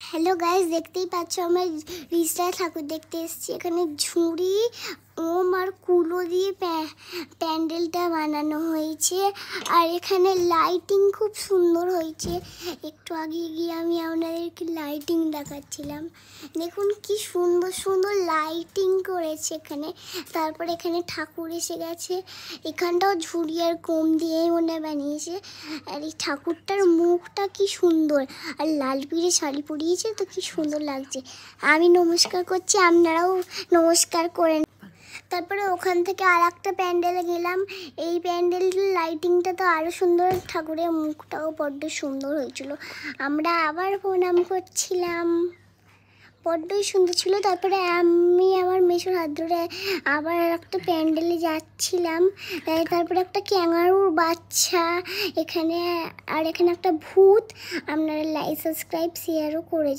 Hello guys, দেখতেই পাচ্ছ আমরা রিস্টার ঠাকুর দেখতে এসেছি। এখানে ঝুড়ি ওম আর কুলো দিয়ে প্যান্ডেলটা বানানো হয়েছে। আর এখানে লাইটিং খুব সুন্দর হয়েছে। একটু আগে গিয়ে আমি আপনাদেরকে লাইটিং দেখাচ্ছিলাম। দেখুন কি সুন্দর সুন্দর লাইটিং করেছে এখানে। তারপর এখানে ঠাকুর এসে গেছে। এখানটাও ঝুড়ি আর কোম দিয়েই মনে বানিয়েছে। আর এই ঠাকুরটার মুখটা কি সুন্দর, আর লাল পিড়ে শাড়ি পরিয়েছে, তো কি সুন্দর লাগছে। আমি নমস্কার করছি, আপনারাও নমস্কার করেন। তারপরে ওখান থেকে আর একটা প্যান্ডেলে গেলাম। এই প্যান্ডেলটার লাইটিংটা তো আরও সুন্দর, ঠাকুরের মুখটাও বড্ড সুন্দর হয়েছিল। আমরা আবার প্রণাম করছিলাম, বড্ডই সুন্দর ছিল। তারপরে আমি আমার মেসোর হাত ধরে আবার একটা প্যান্ডেলে যাচ্ছিলাম। তারপরে একটা ক্যাঙ্গারুর বাচ্চা এখানে, আর এখানে একটা ভূত। আপনারা লাইক, সাবস্ক্রাইব, শেয়ারও করে